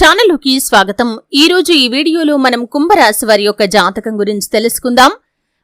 ఛానల్లోకి స్వాగతం. ఈ రోజు ఈ వీడియోలో మనం కుంభరాశి వారి యొక్క జాతకం గురించి తెలుసుకుందాం.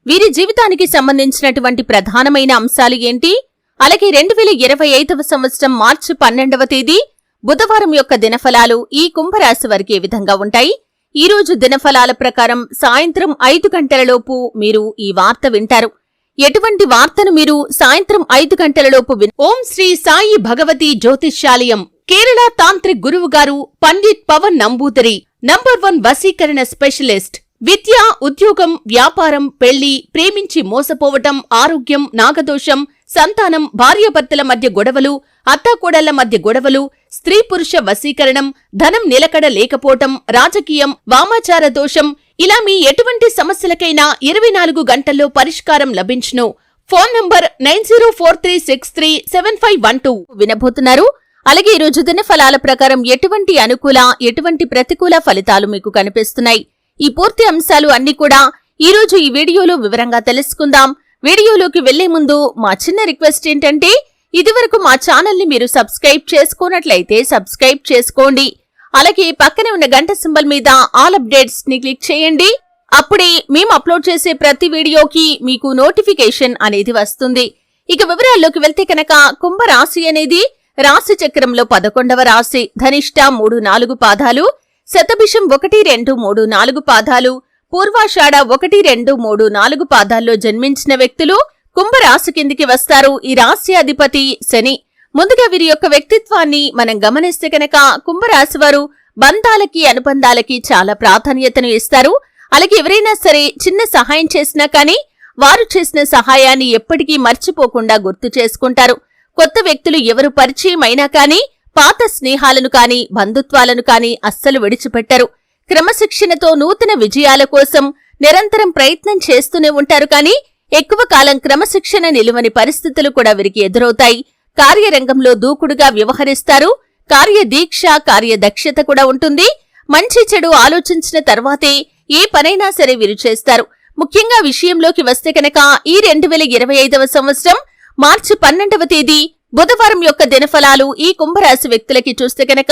వీరి జీవితానికి సంబంధించినటువంటి ప్రధానమైన అంశాలు ఏంటి, అలాగే 2025వ సంవత్సరం మార్చి 12వ తేదీ బుధవారం యొక్క దినఫలాలు ఈ కుంభరాశి వారికి ఏ విధంగా ఉంటాయి. ఈ రోజు దినఫలాల ప్రకారం సాయంత్రం 5 గంటలలోపు మీరు ఈ వార్త వింటారు. ఎటువంటి వార్తను మీరు సాయంత్రం 5 గంటలలోపు ఓం శ్రీ సాయి భగవతి జ్యోతిష్యాలయం కేరళ తాంత్రిక్ గురువు గారు పండిత్ పవన్ నంబూదరి నంబర్ 1 వశీకరణ స్పెషలిస్ట్. విద్య, ఉద్యోగం, వ్యాపారం, పెళ్లి, ప్రేమించి మోసపోవటం, ఆరోగ్యం, నాగదోషం, సంతానం, భార్యాభర్తల మధ్య గొడవలు, అత్తాకోడళ్ల మధ్య గొడవలు, స్త్రీ పురుష వశీకరణం, ధనం నిలకడ లేకపోవటం, రాజకీయం, వామాచార దోషం, ఇలా మీ ఎటువంటి సమస్యలకైనా 24 గంటల్లో పరిష్కారం లభించును. Phone number 9043637512 వినబోతున్నారు. అలాగే ఈ రోజు దినఫలాల ప్రకారం ఎటువంటి అనుకూల, ఎటువంటి ప్రతికూల ఫలితాలు మీకు కనిపిస్తున్నాయి. ఈ పూర్తి అంశాలు అన్ని కూడా ఈ రోజు ఈ వీడియోలో వివరంగా తెలుసుకుందాం. వీడియోలోకి వెళ్లే ముందు మా చిన్న రిక్వెస్ట్ ఏంటంటే, ఇదివరకు మా ఛానల్ ని మీరు సబ్స్క్రైబ్ చేసుకోనట్లయితే సబ్స్క్రైబ్ చేసుకోండి. అలాగే పక్కనే ఉన్న గంట సింబల్ మీద ఆల్ అప్డేట్స్ ని క్లిక్ చేయండి. అప్పుడే మేము అప్లోడ్ చేసే ప్రతి వీడియోకి మీకు నోటిఫికేషన్ అనేది వస్తుంది. ఇక వివరాల్లోకి వెళ్తే కనుక కుంభరాశి అనేది రాశి చక్రంలో 11వ రాశి. ధనిష్ట 3-4 పాదాలు, శతభిషం 1-2-3-4 పాదాలు, పూర్వాషాఢ 1-2-3-4 పాదాల్లో జన్మించిన వ్యక్తులు కుంభరాశి కిందికి వస్తారు. ఈ రాశి అధిపతి శని. ముందుగా వీరి యొక్క వ్యక్తిత్వాన్ని మనం గమనిస్తే కనుక కుంభరాశి వారు బంధాలకి, అనుబంధాలకి చాలా ప్రాధాన్యతను ఇస్తారు. అలాగే ఎవరైనా సరే చిన్న సహాయం చేసినా కానీ వారు చేసిన సహాయాన్ని ఎప్పటికీ మర్చిపోకుండా గుర్తు చేసుకుంటారు. కొత్త వ్యక్తులు ఎవరు పరిచయం అయినా కానీ పాత స్నేహాలను కానీ బంధుత్వాలను కానీ అస్సలు విడిచిపెట్టరు. క్రమశిక్షణతో నూతన విజయాల కోసం నిరంతరం ప్రయత్నం చేస్తూనే ఉంటారు. కానీ ఎక్కువ కాలం క్రమశిక్షణ నిలువని పరిస్థితులు కూడా వీరికి ఎదురవుతాయి. కార్యరంగంలో దూకుడుగా వ్యవహరిస్తారు. కార్యదీక్ష, కార్యదక్షత కూడా ఉంటుంది. మంచి చెడు ఆలోచించిన తర్వాతే ఏ పనైనా సరే వీరు చేస్తారు. ముఖ్యంగా విషయంలోకి వస్తే కనుక ఈ 2025వ సంవత్సరం మార్చి 12వ తేదీ బుధవారం యొక్క దినఫలాలు ఈ కుంభరాశి వ్యక్తులకి చూస్తే కనుక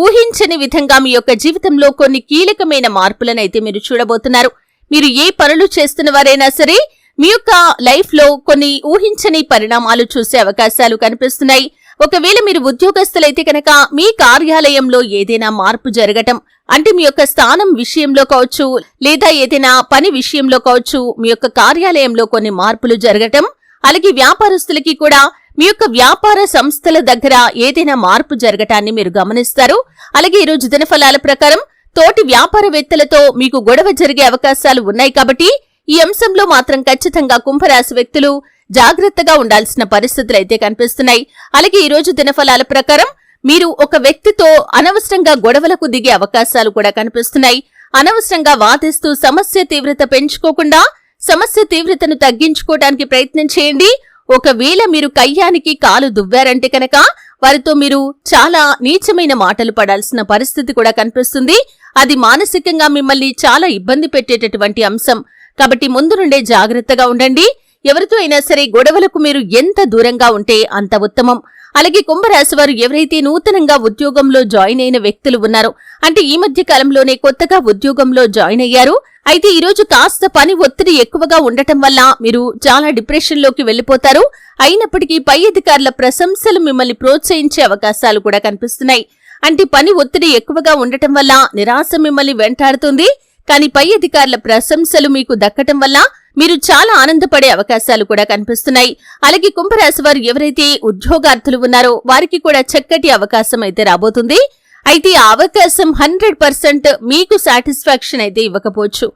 ఊహించని విధంగా మీ యొక్క జీవితంలో కొన్ని కీలకమైన మార్పులనైతే మీరు చూడబోతున్నారు. మీరు ఏ పనులు చేస్తున్న వారైనా సరే మీ యొక్క లైఫ్ లో కొన్ని ఊహించని పరిణామాలు చూసే అవకాశాలు కనిపిస్తున్నాయి. ఒకవేళ మీరు ఉద్యోగస్తులైతే కనుక మీ కార్యాలయంలో ఏదైనా మార్పు జరగటం, అంటే మీ యొక్క స్థానం విషయంలో కావచ్చు, లేదా ఏదైనా పని విషయంలో కావచ్చు, మీ యొక్క కార్యాలయంలో కొన్ని మార్పులు జరగటం. అలాగే వ్యాపారస్తులకి కూడా మీ యొక్క వ్యాపార సంస్థల దగ్గర ఏదైనా మార్పు జరగటాన్ని మీరు గమనిస్తారు. అలాగే ఈ రోజు దినఫలాల ప్రకారం తోటి వ్యాపారవేత్తలతో మీకు గొడవ జరిగే అవకాశాలు ఉన్నాయి. కాబట్టి ఈ అంశంలో మాత్రం ఖచ్చితంగా కుంభరాశి వ్యక్తులు జాగ్రత్తగా ఉండాల్సిన పరిస్థితులు అయితే కనిపిస్తున్నాయి. అలాగే ఈ రోజు దినఫలాల ప్రకారం మీరు ఒక వ్యక్తితో అనవసరంగా గొడవలకు దిగే అవకాశాలు కూడా కనిపిస్తున్నాయి. అనవసరంగా వాదిస్తూ సమస్య తీవ్రత పెంచుకోకుండా సమస్య తీవ్రతను తగ్గించుకోవడానికి ప్రయత్నం చేయండి. ఒకవేళ మీరు కయ్యానికి కాలు దువ్వారంటే కనుక వారితో మీరు చాలా నీచమైన మాటలు పడాల్సిన పరిస్థితి కూడా కనిపిస్తుంది. అది మానసికంగా మిమ్మల్ని చాలా ఇబ్బంది పెట్టేటటువంటి అంశం. కాబట్టి ముందు నుండే జాగ్రత్తగా ఉండండి. ఎవరితో అయినా సరే గొడవలకు మీరు ఎంత దూరంగా ఉంటే అంత ఉత్తమం. అలాగే కుంభరాశి వారు ఎవరైతే నూతనంగా ఉద్యోగంలో జాయిన్ అయిన వ్యక్తులు ఉన్నారో, అంటే ఈ మధ్య కాలంలోనే కొత్తగా ఉద్యోగంలో జాయిన్ అయ్యారు, అయితే ఈ రోజు కాస్త పని ఒత్తిడి ఎక్కువగా ఉండటం వల్ల మీరు చాలా డిప్రెషన్ లోకి వెళ్లిపోతారు. అయినప్పటికీ పై అధికారుల ప్రశంసలు మిమ్మల్ని ప్రోత్సహించే అవకాశాలు కూడా కనిపిస్తున్నాయి. అంటే పని ఒత్తిడి ఎక్కువగా ఉండటం వల్ల నిరాశ మిమ్మల్ని వెంటాడుతుంది. కానీ పై అధికారుల ప్రశంసలు మీకు దక్కటం వల్ల మీరు చాలా ఆనందపడే అవకాశాలు కూడా కనిపిస్తున్నాయి. అలాగే కుంభరాశి వారు ఎవరైతే ఉద్యోగార్థులు ఉన్నారో వారికి కూడా చక్కటి అవకాశం అయితే రాబోతుంది. అయితే ఆ అవకాశం 100% మీకు సాటిస్ఫాక్షన్ అయితే ఇవ్వకపోవచ్చు.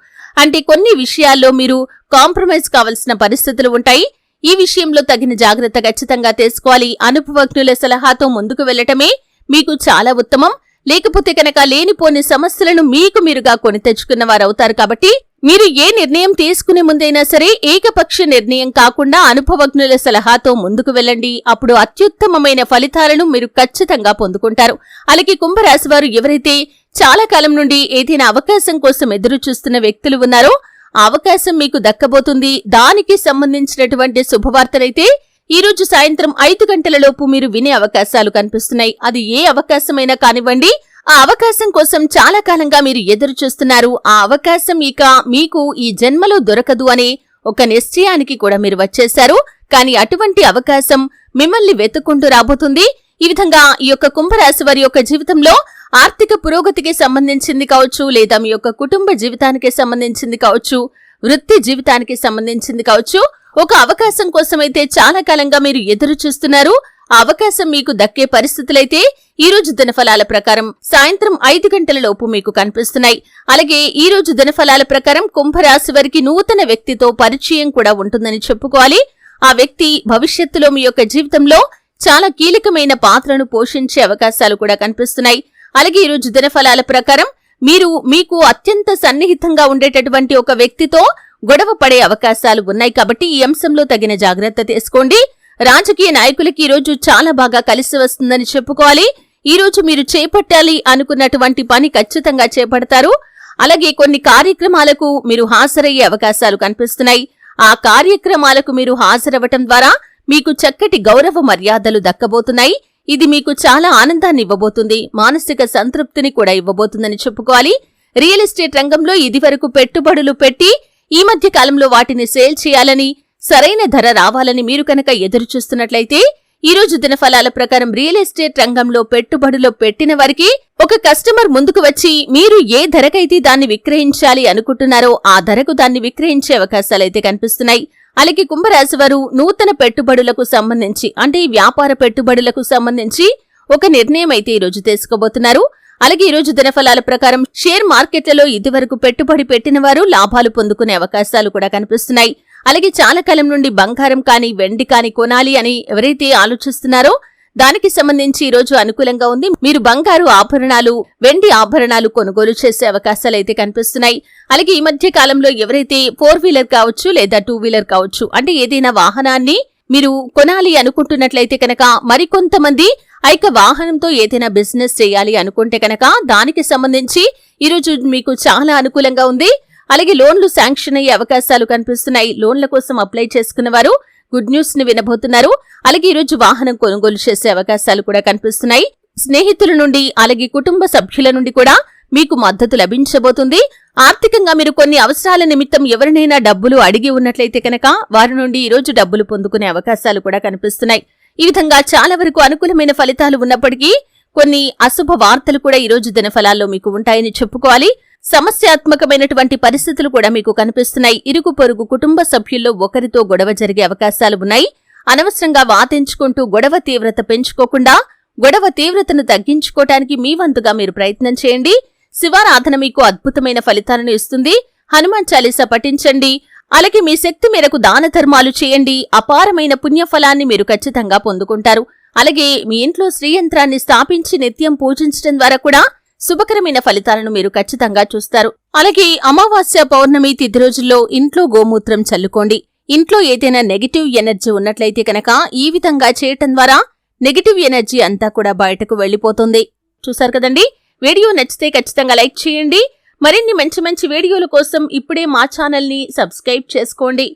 అంటే కొన్ని విషయాల్లో మీరు కాంప్రమైజ్ కావాల్సిన పరిస్థితులు ఉంటాయి. ఈ విషయంలో తగిన జాగ్రత్త ఖచ్చితంగా తీసుకోవాలి. అనుభవజ్ఞుల సలహాతో ముందుకు వెళ్లటమే మీకు చాలా ఉత్తమం. లేకపోతే కనుక లేనిపోని సమస్యలను మీకు మీరుగా కొని తెచ్చుకున్న వారవుతారు. కాబట్టి మీరు ఏ నిర్ణయం తీసుకునే ముందైనా సరే ఏకపక్ష నిర్ణయం కాకుండా అనుభవజ్ఞుల సలహాతో ముందుకు వెళ్ళండి. అప్పుడు అత్యుత్తమమైన ఫలితాలను మీరు ఖచ్చితంగా పొందుకుంటారు. అలాగే కుంభరాశి వారు ఎవరైతే చాలా కాలం నుండి ఏదైనా అవకాశం కోసం ఎదురు చూస్తున్న వ్యక్తులు ఉన్నారో ఆ అవకాశం మీకు దక్కబోతుంది. దానికి సంబంధించినటువంటి శుభవార్తనైతే ఈ రోజు సాయంత్రం 5 గంటలలోపు మీరు వినే అవకాశాలు కనిపిస్తున్నాయి. అది ఏ అవకాశమైనా కానివ్వండి, ఆ అవకాశం కోసం చాలా కాలంగా మీరు ఎదురు చూస్తున్నారు. ఆ అవకాశం ఇక మీకు ఈ జన్మలో దొరకదు అనే ఒక నిశ్చయానికి కూడా మీరు వచ్చేశారు. కానీ అటువంటి అవకాశం మిమ్మల్ని వెతుక్కుంటూ రాబోతుంది. ఈ విధంగా ఈ యొక్క కుంభరాశి వారి యొక్క జీవితంలో ఆర్థిక పురోగతికి సంబంధించింది కావచ్చు, లేదా మీ యొక్క కుటుంబ జీవితానికి సంబంధించింది కావచ్చు, వృత్తి జీవితానికి సంబంధించింది కావచ్చు, ఒక అవకాశం కోసమైతే చాలా కాలంగా మీరు ఎదురు చూస్తున్నారు. ఆ అవకాశం మీకు దక్కే పరిస్థితులైతే ఈ రోజు దినఫలాల ప్రకారం సాయంత్రం 5 గంటల లోపు మీకు కనిపిస్తున్నాయి. అలాగే ఈ రోజు దినఫలాల ప్రకారం కుంభరాశి వారికి నూతన వ్యక్తితో పరిచయం కూడా ఉంటుందని చెప్పుకోవాలి. ఆ వ్యక్తి భవిష్యత్తులో మీ యొక్క జీవితంలో చాలా కీలకమైన పాత్రను పోషించే అవకాశాలు కూడా కనిపిస్తున్నాయి. అలాగే ఈ రోజు దినఫలాల ప్రకారం మీకు అత్యంత సన్నిహితంగా ఉండేటటువంటి ఒక వ్యక్తితో గొడవ పడే అవకాశాలు ఉన్నాయి. కాబట్టి ఈ అంశంలో తగిన జాగ్రత్త తీసుకోండి. రాజకీయ నాయకులకి ఈ రోజు చాలా బాగా కలిసి వస్తుందని చెప్పుకోవాలి. ఈ రోజు మీరు చేపట్టాలి అనుకున్నటువంటి పని ఖచ్చితంగా చేపడతారు. అలాగే కొన్ని కార్యక్రమాలకు మీరు హాజరయ్యే అవకాశాలు కనిపిస్తున్నాయి. ఆ కార్యక్రమాలకు మీరు హాజరవ్వటం ద్వారా మీకు చక్కటి గౌరవ మర్యాదలు దక్కబోతున్నాయి. ఇది మీకు చాలా ఆనందాన్ని ఇవ్వబోతుంది, మానసిక సంతృప్తిని కూడా ఇవ్వబోతుందని చెప్పుకోవాలి. రియల్ ఎస్టేట్ రంగంలో ఇదివరకు పెట్టుబడులు పెట్టి ఈ మధ్య కాలంలో వాటిని సేల్ చేయాలని, సరైన ధర రావాలని మీరు కనుక ఎదురు చూస్తున్నట్లయితే ఈ రోజు దినఫలాల ప్రకారం రియల్ ఎస్టేట్ రంగంలో పెట్టుబడులు పెట్టిన వారికి ఒక కస్టమర్ ముందుకు వచ్చి మీరు ఏ ధరకైతే దాన్ని విక్రయించాలి అనుకుంటున్నారో ఆ ధరకు దాన్ని విక్రయించే అవకాశాలైతే కనిపిస్తున్నాయి. అలాగే కుంభరాశి వారు నూతన పెట్టుబడులకు సంబంధించి, అంటే వ్యాపార పెట్టుబడులకు సంబంధించి ఒక నిర్ణయం అయితే ఈ రోజు తీసుకోబోతున్నారు. అలాగే ఈ రోజు దినఫలాల ప్రకారం షేర్ మార్కెట్లలో ఇదివరకు పెట్టుబడి పెట్టిన వారు లాభాలు పొందుకునే అవకాశాలు కూడా కనిపిస్తున్నాయి. అలాగే చాలా కాలం నుండి బంగారం కానీ వెండి కానీ కొనాలి అని ఎవరైతే ఆలోచిస్తున్నారో దానికి సంబంధించి ఈ రోజు అనుకూలంగా ఉంది. మీరు బంగారు ఆభరణాలు, వెండి ఆభరణాలు కొనుగోలు చేసే అవకాశాలైతే కనిపిస్తున్నాయి. అలాగే ఈ మధ్య కాలంలో ఎవరైతే 4 వీలర్ కావచ్చు లేదా 2 వీలర్ కావచ్చు, అంటే ఏదైనా వాహనాన్ని మీరు కొనాలి అనుకుంటున్నట్లయితే కనుక, మరికొంతమంది వాహనంతో ఏదైనా బిజినెస్ చేయాలి అనుకుంటే కనుక దానికి సంబంధించి ఈరోజు మీకు చాలా అనుకూలంగా ఉంది. అలాగే లోన్లు శాంక్షన్ అయ్యే అవకాశాలు కనిపిస్తున్నాయి. లోన్ల కోసం అప్లై చేసుకున్న వారు గుడ్ న్యూస్ ని వినబోతున్నారు. అలాగే ఈరోజు వాహనం కొనుగోలు చేసే అవకాశాలు కూడా కనిపిస్తున్నాయి. స్నేహితుల నుండి, అలాగే కుటుంబ సభ్యుల నుండి కూడా మీకు మద్దతు లభించబోతుంది. ఆర్థికంగా మీరు కొన్ని అవసరాల నిమిత్తం ఎవరినైనా డబ్బులు అడిగి ఉన్నట్లయితే కనుక వారి నుండి ఈరోజు డబ్బులు పొందుకునే అవకాశాలు కూడా కనిపిస్తున్నాయి. ఈ విధంగా చాలా వరకు అనుకూలమైన ఫలితాలు ఉన్నప్పటికీ కొన్ని అశుభ వార్తలు కూడా ఈ రోజు దినఫలాల్లో మీకు ఉంటాయని చెప్పుకోవాలి. సమస్యాత్మకమైనటువంటి పరిస్థితులు కూడా మీకు కనిపిస్తున్నాయి. ఇరుగు పొరుగు కుటుంబ సభ్యుల్లో ఒకరితో గొడవ జరిగే అవకాశాలు ఉన్నాయి. అనవసరంగా వాదించుకుంటూ గొడవ తీవ్రత పెంచుకోకుండా గొడవ తీవ్రతను తగ్గించుకోవటానికి మీ వంతుగా మీరు ప్రయత్నం చేయండి. శివారాధన మీకు అద్భుతమైన ఫలితాలను ఇస్తుంది. హనుమాన్ చాలీసా పఠించండి. అలాగే మీ శక్తి మేరకు దాన ధర్మాలు చేయండి. అపారమైన పుణ్యఫలాన్ని మీరు ఖచ్చితంగా పొందుకుంటారు. అలాగే మీ ఇంట్లో శ్రీయంత్రాన్ని స్థాపించి నిత్యం పూజించడం ద్వారా కూడా శుభకరమైన ఫలితాలను మీరు ఖచ్చితంగా చూస్తారు. అలాగే అమావాస్య, పౌర్ణమి తిథి రోజుల్లో ఇంట్లో గోమూత్రం చల్లుకోండి. ఇంట్లో ఏదైనా నెగటివ్ ఎనర్జీ ఉన్నట్లయితే కనుక ఈ విధంగా చేయటం ద్వారా నెగటివ్ ఎనర్జీ అంతా కూడా బయటకు వెళ్లిపోతుంది. చూసారు కదండి. వీడియో నచ్చితే ఖచ్చితంగా లైక్ చేయండి. మరిన్ని మంచి మంచి వీడియోల కోసం ఇప్పుడే మా ఛానల్ ని సబ్స్క్రైబ్ చేసుకోండి.